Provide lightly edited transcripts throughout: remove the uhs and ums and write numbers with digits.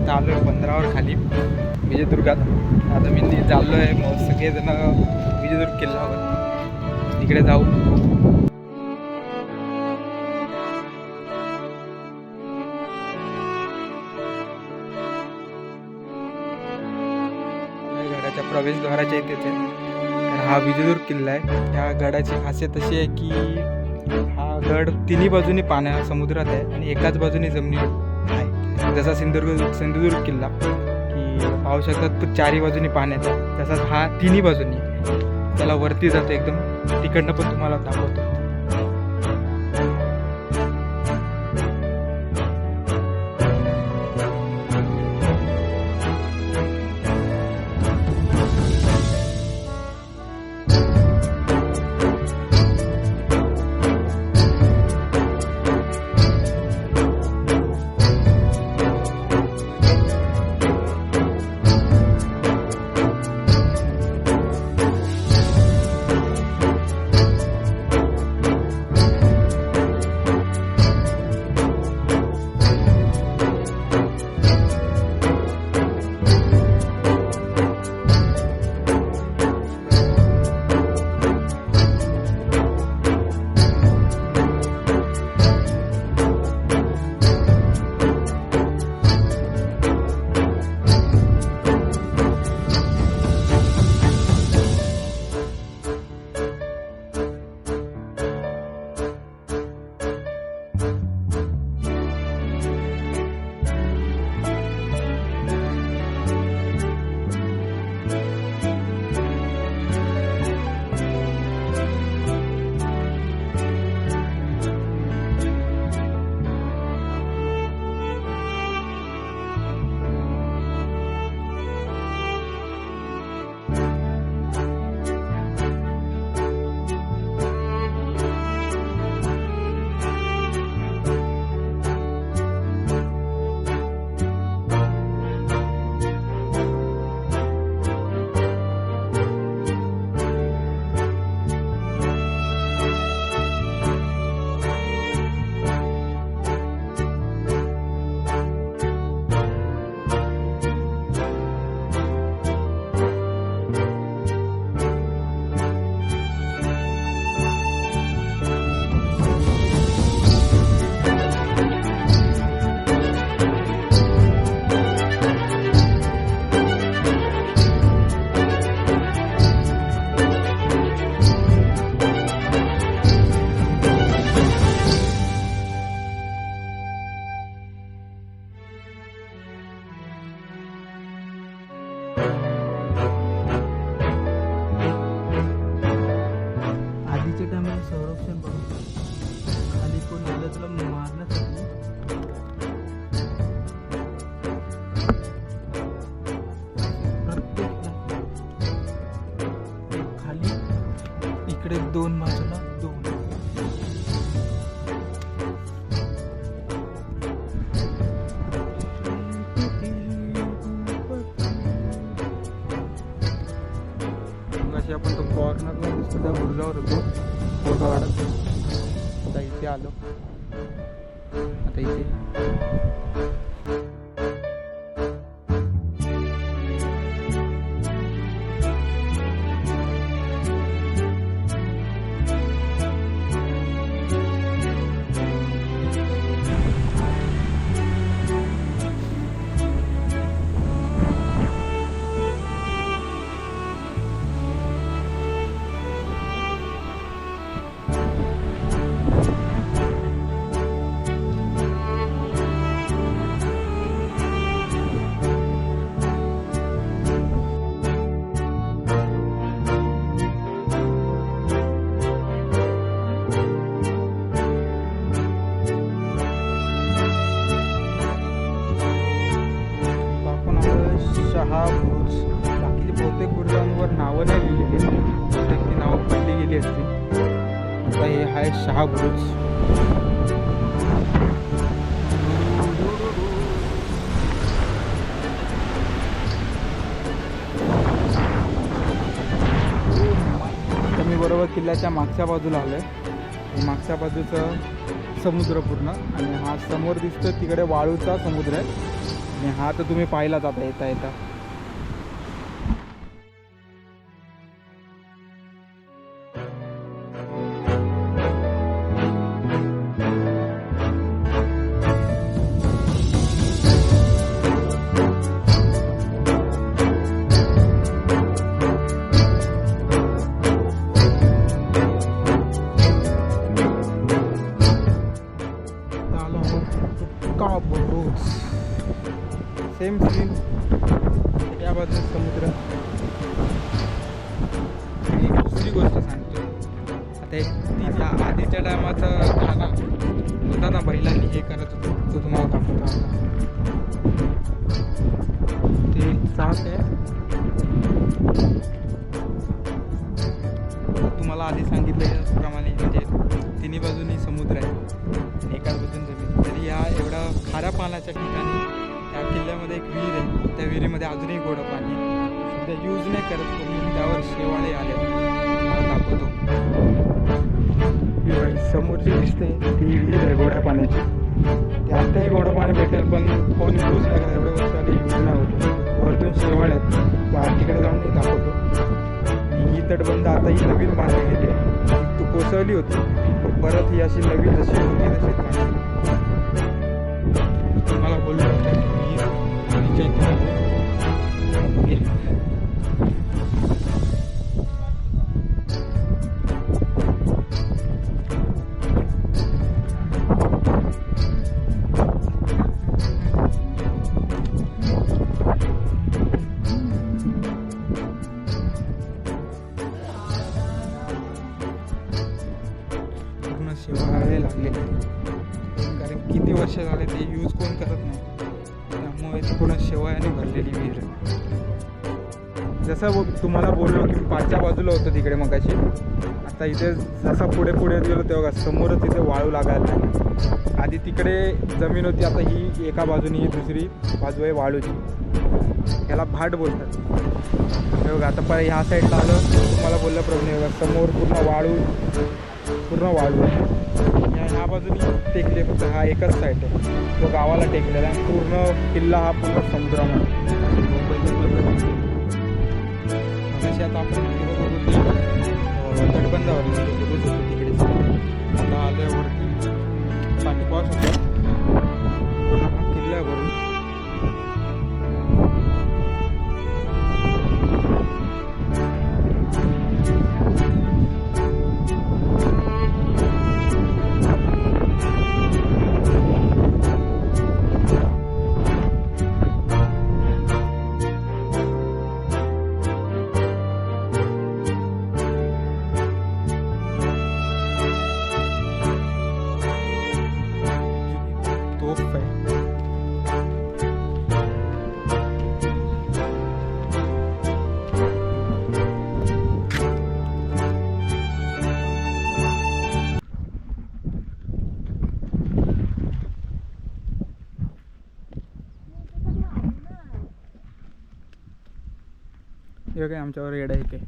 आता आलो आहे बंदरावर खाली विजयदुर्गात. आता मी चाललो आहे मग सगळेजण विजयदुर्ग किल्ल्यावर तिकडे जाऊ. गडाच्या प्रवेशद्वाराच्या इथेच आहे. तर हा विजयदुर्ग किल्ला आहे. या गडाची खासियत अशी आहे की हा गड तिन्ही बाजूनी समुद्रात आहे आणि एकाच बाजूनी जमिनीवर आहे. जसा सिंधुदुर्ग किल्ला की पाहू शकतात चारी बाजूनी पाण्यात आहे, तसाच हा तिन्ही बाजूनी त्याला वरती जातो एकदम. तिकडनं पण तुम्हाला दाखवतो. आधीच्या टायमाला संरक्षण बघू खाली कोण आलं तर मारण्यासाठी प्रत्येक खाली इकडे दोन बाजूला दोन. आपण तो कॉर्नरला दिसतो त्या बुरुजावर होतो फोटो काढत. आता इथे आलो. आता इथे शहा बुरुज. बाकीचे बहुतेक बुरुजांवर नावं नाही लिहिलेली, बहुतेक ती नावं पडली गेली असती. आता हे आहे शहा बुरुज. आता मी बरोबर किल्ल्याच्या मागच्या बाजूला आलो आहे. मागच्या बाजूचं समुद्र पूर्ण आणि हा समोर दिसतो तिकडे वाळूचा समुद्र आहे. आणि हा तर तुम्ही पाहिलाच आता येता येता. सेम सीन, या बाजूला समुद्र. आणि दुसरी गोष्ट सांगतो, आता एक तिच्या आधीच्या टायमाचं खाना होता ना, बैलांनी हे करत होतो, तो तुम्हाला दाखवतो आता. ते चाक आहे, तुम्हाला आधी सांगितल्याप्रमाणे, म्हणजे तिन्ही बाजूनी समुद्र आहे आणि एकाच बाजून जमीन. तरी या एवढ्या खाऱ्या पाण्याच्या ठिकाणी त्या किल्ल्यामध्ये एक विहीर आहे. त्या विहिरीमध्ये अजूनही गोडं पाणी आहे. सध्या यूज नाही करत कोणी, त्यावर शेवाळे आले. मला दाखवतो, समोरची दिसते ती विहीर आहे गोड्या पाण्याची. ते आत्ताही गोडं पाणी भेटेल, पण कोणी यूज नाही करत. एवढ्या वर्ष आधी यूज नाही होतो. वरतून शेवाळे आहेत, त्या तिकडे जाऊन मी दाखवतो. ही तटबंद आता ही नवीन बांधली आहे. तू कोसळली होती, परत ही अशी नवीन जशी होती तशीच बांधली. मला बोललो होतं पूर्ण शेवाळे लागले, कारण किती वर्ष झाले ते यूज कोण करत नाही. त्यामुळे पूर्ण शेवाळ्याने भरलेली विहीर. जसं तुम्हाला बोललो की पाठच्या बाजूला होतं तिकडे मगाशी, आता इथे जसा पुढे पुढे गेलो तेव्हा समोरच इथे वाळू लागायला लागली. आधी तिकडे जमीन होती, आता ही एका बाजूने, ही दुसरी बाजू आहे वाळूची. याला भाट बोलतात. हे बघा, आता परत ह्या साईडला आलं, तुम्हाला बोलल्याप्रमाणे बघा समोर पूर्ण वाळू आहे. ह्या बाजूनी टेकले, फक्त हा एकच साईड आहे, तो गावाला टेकलेला आहे. पूर्ण किल्ला हा पूर्ण समुद्रामध्ये. अशी आता आपण तटबंधावर तिकडे आता आलोय वरती. पाणी पाऊस होतो पूर्ण किल्ल्यावरून. हे काय आमच्यावर येडा आहे काय.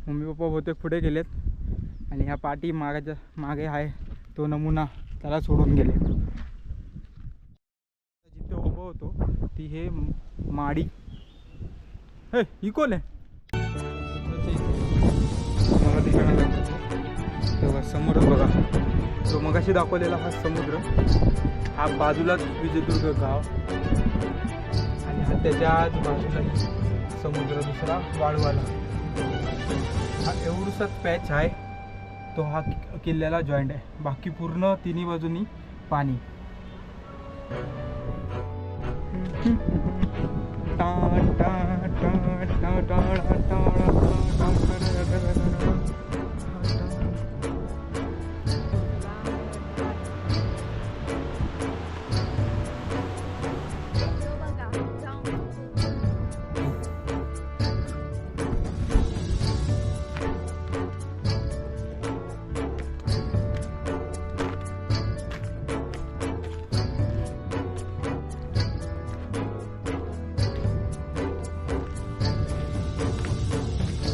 मम्मी पप्पा बहुतेक पुढे गेलेत आणि ह्या पाठी मागे आहे तो नमुना, त्याला सोडून गेले. जिथे उभं होतो ती हे माडी. हे ही कोण आहे? मला तिकडे समोरच बघा, तो मगाशी दाखवलेला हा समुद्र, हा बाजूलाच विजयदुर्ग गाव, आणि हा त्याच्याच बाजूला समुद्र दुसरा वाळूवाला. हा एवढूसाच पॅच आहे तो, हा किल्ल्याला जॉईंट आहे. बाकी पूर्ण तिन्ही बाजूनी पाणी.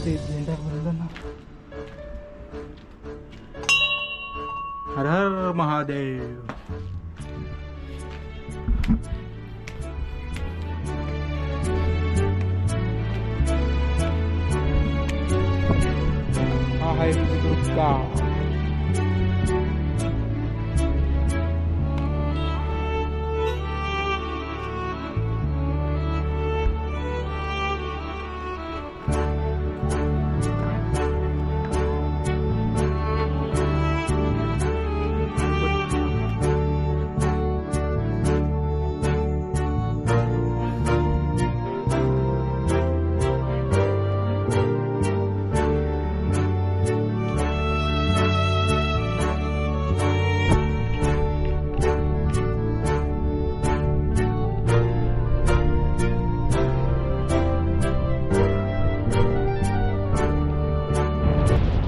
झेंडा बोललो ना. हर हर महादेव. आहे विजयदुर्ग.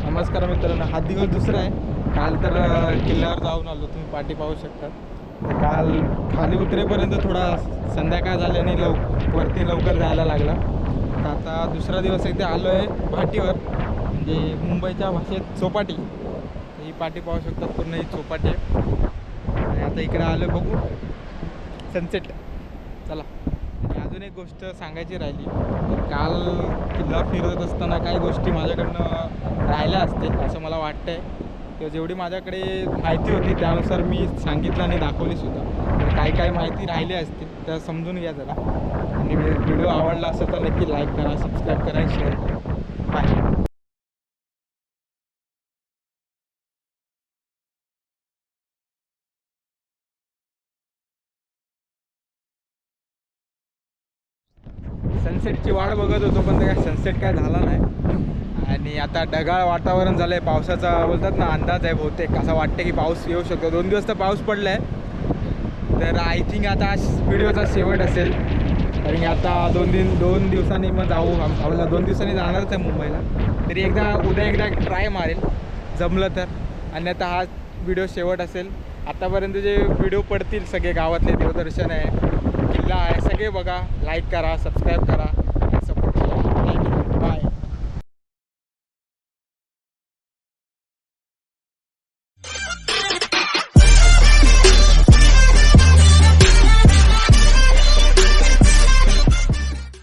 नमस्कार मित्रांनो, हा दिवस दुसरा आहे. काल तर किल्ल्यावर जाऊन आलो, तुम्ही पाठी पाहू शकता. काल खाली उतरेपर्यंत थोडा संध्याकाळ झाल्याने वरती लवकर जायला लागला. तर आता दुसरा दिवस एकदा आलो आहे भाटीवर, म्हणजे मुंबईच्या भाषेत चौपाटी. ही पाठी पाहू शकता, पूर्ण ही चौपाटी आहे. आणि आता इकडे आलो, बघू सनसेट. चला. आणि अजून एक गोष्ट सांगायची राहिली. काल किल्ला फिरत असताना काही गोष्टी माझ्याकडनं राहिल्या असतील असं मला वाटतं आहे. किंवा जेवढी माझ्याकडे माहिती होती त्यानुसार मी सांगितलं आणि दाखवलीसुद्धा. तर काही माहिती राहिली असतील त्या समजून घ्या जरा. आणि व्हिडिओ आवडला असेल तर नक्की लाईक करा, सबस्क्राईब करा आणि शेअर करा. बाय. सनसेटची वाट बघत होतो, पण काय सनसेट काय झाला नाही. आणि आता ढगाळ वातावरण झालं आहे, पावसाचा बोलतात ना अंदाज आहे बहुतेक. असं वाटतं की पाऊस येऊ शकतो. 2 दिवस तर पाऊस पडला आहे. तर आय थिंक आता व्हिडिओचा शेवट असेल. कारण की आता 2 दिवसांनी मग जाऊ. आम्हाला 2 दिवसांनी जाणारच आहे मुंबईला. तरी उद्या एकदा ट्राय मारेल जमलं तर. आणि आता हा व्हिडिओ शेवट असेल. आतापर्यंत जे व्हिडिओ पडतील सगळे गावातले, देवदर्शन आहे, किल्ला आहे, सगळे बघा. लाईक करा, सबस्क्राईब करा.